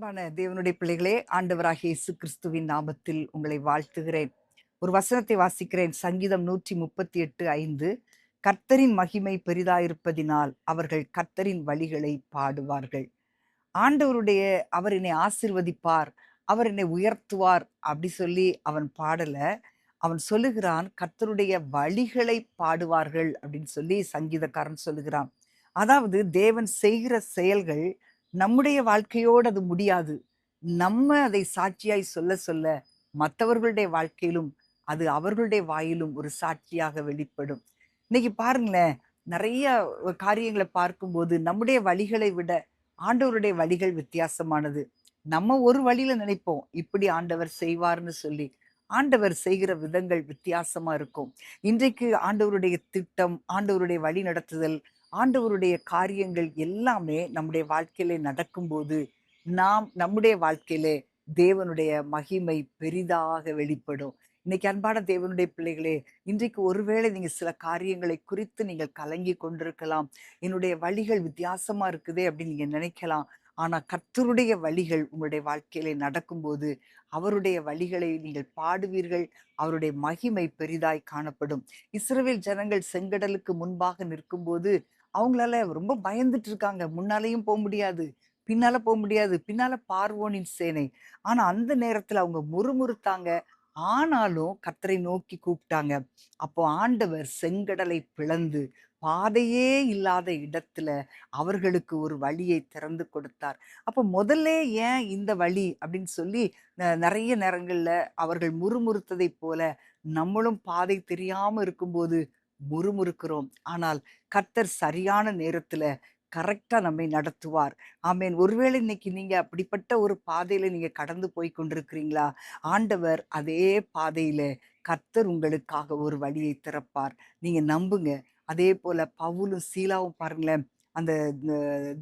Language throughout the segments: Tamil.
அன்பான தேவனுடைய பிள்ளைகளே, ஆண்டவராகிய இயேசு கிறிஸ்துவின் நாமத்தில் உங்களை வாழ்த்துகிறேன். ஒரு வசனத்தை வாசிக்கிறேன். சங்கீதம் 138:5. கர்த்தரின் மகிமை பெரிதாயிருப்பதினால் அவர்கள் கர்த்தரின் வழிகளை பாடுவார்கள். ஆண்டவருடைய அவர் என்னை ஆசீர்வதிப்பார், அவர் என்னை உயர்த்துவார் அப்படி சொல்லி அவன் பாடல. அவன் சொல்லுகிறான், கர்த்தருடைய வழிகளை பாடுவார்கள் அப்படின்னு சொல்லி சங்கீதக்காரன் சொல்லுகிறான். அதாவது தேவன் செய்கிற செயல்கள் நம்முடைய வாழ்க்கையோடு அது முடியாது. நம்ம அதை சாட்சியாய் சொல்ல சொல்ல மற்றவர்களுடைய வாழ்க்கையிலும் அது அவர்களுடைய வாயிலும் ஒரு சாட்சியாக வெளிப்படும். இன்னைக்கு பாருங்களேன், நிறைய காரியங்களை பார்க்கும்போது நம்முடைய வழிகளை விட ஆண்டவருடைய வழிகள் வித்தியாசமானது. நம்ம ஒரு வழியில நினைப்போம் இப்படி ஆண்டவர் செய்வார்னு சொல்லி. ஆண்டவர் செய்கிற விதங்கள் வித்தியாசமா இருக்கும். இன்றைக்கு ஆண்டவருடைய திட்டம், ஆண்டவருடைய வழி நடத்துதல், ஆண்டவருடைய காரியங்கள் எல்லாமே நம்முடைய வாழ்க்கையிலே நடக்கும்போது நாம் நம்முடைய வாழ்க்கையிலே தேவனுடைய மகிமை பெரிதாக வெளிப்படும். இன்னைக்கு அன்பான தேவனுடைய பிள்ளைகளே, இன்றைக்கு ஒருவேளை நீங்க சில காரியங்களை குறித்து நீங்கள் கலங்கி கொண்டிருக்கலாம். என்னுடைய வழிகள் வித்தியாசமா இருக்குதே அப்படின்னு நீங்க நினைக்கலாம். ஆனா கர்த்தருடைய வழிகள் உங்களுடைய வாழ்க்கையிலே நடக்கும்போது அவருடைய வழிகளை நீங்கள் பாடுவீர்கள். அவருடைய மகிமை பெரிதாய் காணப்படும். இஸ்ரவேல் ஜனங்கள் செங்கடலுக்கு முன்பாக நிற்கும்போது அவங்களால ரொம்ப பயந்துட்டு இருக்காங்க. முன்னாலேயும் போக முடியாது, பின்னால போக முடியாது. பின்னால பார்வோனின் சேனை. ஆனா அந்த நேரத்துல அவங்க முறுமுறுத்தாங்க. ஆனாலும் கர்த்தரை நோக்கி கூப்பிட்டாங்க. அப்போ ஆண்டவர் செங்கடலை பிளந்து பாதையே இல்லாத இடத்துல அவர்களுக்கு ஒரு வழியை திறந்து கொடுத்தார். அப்போ முதல்ல ஏன் இந்த வழி அப்படின்னு சொல்லி நிறைய நேரங்கள்ல அவர்கள் முறுமுறுத்ததைப் போல நம்மளும் பாதை தெரியாம இருக்கும்போது முறுமுறுக்கிறோம். ஆனால் கர்த்தர் சரியான நேரத்துல கரெக்டா நம்மை நடத்துவார். ஆமென். ஒருவேளை இன்னைக்கு நீங்க அப்படிப்பட்ட ஒரு பாதையில நீங்க கடந்து போய் கொண்டிருக்கிறீங்களா? ஆண்டவர் அதே பாதையில கர்த்தர் உங்களுக்காக ஒரு வழியை திறப்பார். நீங்க நம்புங்க. அதே போல பவுலும் சீலாவும் பாருங்களேன், அந்த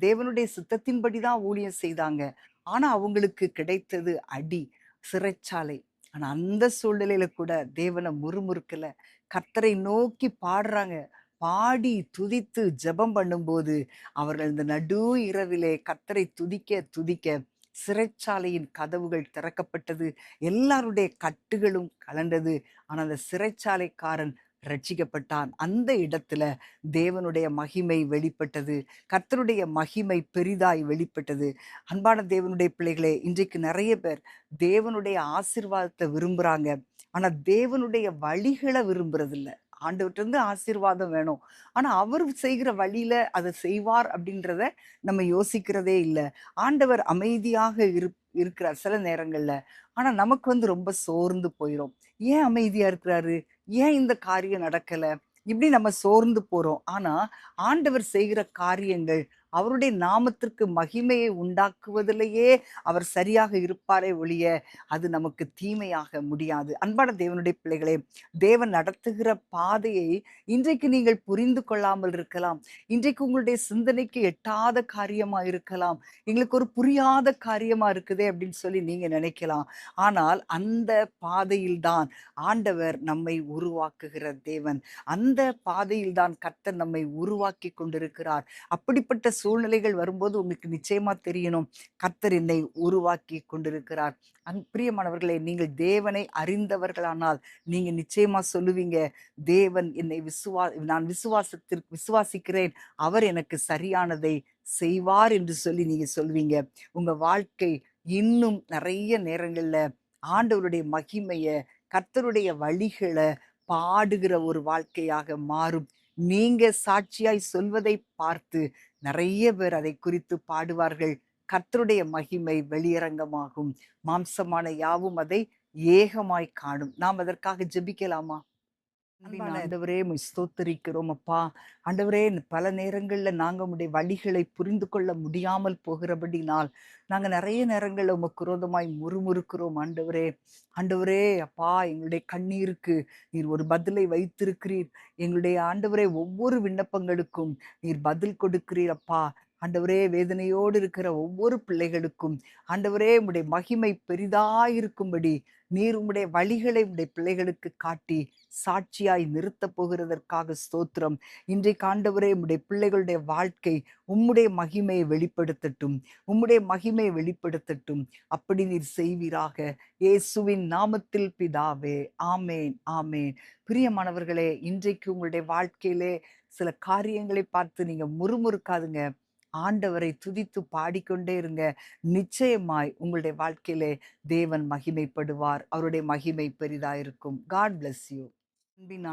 தேவனுடைய சித்தத்தின்படி தான் ஊழியம் செய்தாங்க. ஆனா அவங்களுக்கு கிடைத்தது அடி, சிறைச்சாலை. ஆனா அந்த சூழ்நிலையில கூட தேவனை முறுமுறுக்கல. கர்த்தரை நோக்கி பாடுறாங்க. பாடி துதித்து ஜெபம் பண்ணும்போது அவர்கள் இந்த நடு இரவிலே கர்த்தரை துதிக்க துதிக்க சிறைச்சாலையின் கதவுகள் திறக்கப்பட்டது. எல்லாருடைய கட்டுகளும் கலண்டது. ஆனா அந்த சிறைச்சாலைக்காரன் ரட்சிக்கப்பட்டான். அந்த இடத்துல தேவனுடைய மகிமை வெளிப்பட்டது. கர்த்தருடைய மகிமை பெரிதாய் வெளிப்பட்டது. அன்பான தேவனுடைய பிள்ளைகளே, இன்றைக்கு நிறைய பேர் தேவனுடைய ஆசீர்வாதத்தை விரும்புறாங்க. ஆனா தேவனுடைய வழிகளை விரும்புறதில்ல. ஆண்டவர்ட்ட ஆசீர்வாதம் வேணும். ஆனா அவர் செய்கிற வழியில அதை செய்வார் அப்படின்றத நம்ம யோசிக்கிறதே இல்ல. ஆண்டவர் அமைதியாக இருக்கிறார் சில நேரங்கள்ல. ஆனா நமக்கு ரொம்ப சோர்ந்து போயிரும். ஏன் அமைதியா இருக்கிறாரு? ஏன் இந்த காரியம் நடக்கல? இப்படி நம்ம சோர்ந்து போறோம். ஆனா ஆண்டவர் செய்கிற காரியங்கள் அவருடைய நாமத்திற்கு மகிமையை உண்டாக்குவதிலேயே அவர் சரியாக இருப்பாரே ஒழிய அது நமக்கு தீமையாக முடியாது. அன்பான தேவனுடைய பிள்ளைகளே, தேவன் நடத்துகிற பாதையை இன்றைக்கு நீங்கள் புரிந்து கொள்ளாமல் இருக்கலாம். இன்றைக்கு உங்களுடைய சிந்தனைக்கு எட்டாத காரியமா இருக்கலாம். எங்களுக்கு ஒரு புரியாத காரியமா இருக்குதே அப்படின்னு சொல்லி நீங்க நினைக்கலாம். ஆனால் அந்த பாதையில் தான் ஆண்டவர் நம்மை உருவாக்குகிற தேவன். அந்த பாதையில் தான் கர்த்தர் நம்மை உருவாக்கி கொண்டிருக்கிறார். அப்படிப்பட்ட சூழ்நிலைகள் வரும்போது உங்களுக்கு நிச்சயமா தெரியணும், கர்த்தர் என்னை உருவாக்கி கொண்டிருக்கிறார். பிரியமானவர்களே, நீங்கள் தேவனை அறிந்தவர்களானால் நீங்க நிச்சயமா சொல்லுவீங்க, தேவன் என்னை நான் விசுவாசிக்கிறேன், அவர் எனக்கு சரியானதை செய்வார் என்று சொல்லி நீங்க சொல்வீங்க. உங்க வாழ்க்கை இன்னும் நிறைய நேரங்கள்ல ஆண்டவருடைய மகிமைய, கர்த்தருடைய வழிகளை பாடுகிற ஒரு வாழ்க்கையாக மாறும். நீங்க சாட்சியாய் சொல்வதை பார்த்து நிறைய பேர் அதை குறித்து பாடுவார்கள். கர்த்தருடைய மகிமை வெளியரங்கமாகும். மாம்சமான யாவும் அதை ஏகமாய் காணும். நாம் அதற்காக ஜெபிக்கலாமா? அன்பின் ஆண்டவரே, உம்மை ஸ்தோத்தரிக்கிறோம் அப்பா. ஆண்டவரே, பல நேரங்கள்ல நாங்க உம்முடைய வழிகளை புரிந்து கொள்ள முடியாமல் போகிறபடினால் நாங்க நிறைய நேரங்கள்ல உமக்கு விரோதமாய் முறுமுறுக்கிறோம் ஆண்டவரே. ஆண்டவரே அப்பா, எங்களுடைய கண்ணீருக்கு நீர் ஒரு பதிலை வைத்திருக்கிறீர். எங்களுடைய ஆண்டவரே, ஒவ்வொரு விண்ணப்பங்களுக்கும் நீர் பதில் கொடுக்கிறீர் அப்பா. ஆண்டவரே, வேதனையோடு இருக்கிற ஒவ்வொரு பிள்ளைகளுக்கும் ஆண்டவரே, உம்முடைய மகிமை பெரிதாயிருக்கும்படி நீர் உம்முடைய வழிகளை உம்முடைய பிள்ளைகளுக்கு காட்டி சாட்சியாய் நிறுத்தப் போகிறதற்காக ஸ்தோத்திரம். இன்றைக்கு ஆண்டவரே, உம்முடைய பிள்ளைகளுடைய வாழ்க்கை உம்முடைய மகிமையை வெளிப்படுத்தட்டும், உம்முடைய மகிமையை வெளிப்படுத்தட்டும். அப்படி நீர் செய்வீராக, இயேசுவின் நாமத்தில் பிதாவே. ஆமேன், ஆமேன். பிரியமானவர்களே, இன்றைக்கு உங்களுடைய வாழ்க்கையிலே சில காரியங்களை பார்த்து நீங்க முறுமுறுக்காதுங்க. ஆண்டவரை துதித்து பாடிக்கொண்டே இருங்க. நிச்சயமாய் உங்களுடைய வாழ்க்கையிலே தேவன் மகிமைப்படுவார். அவருடைய மகிமை பெரிதாயிருக்கும். God bless you. அன்பின்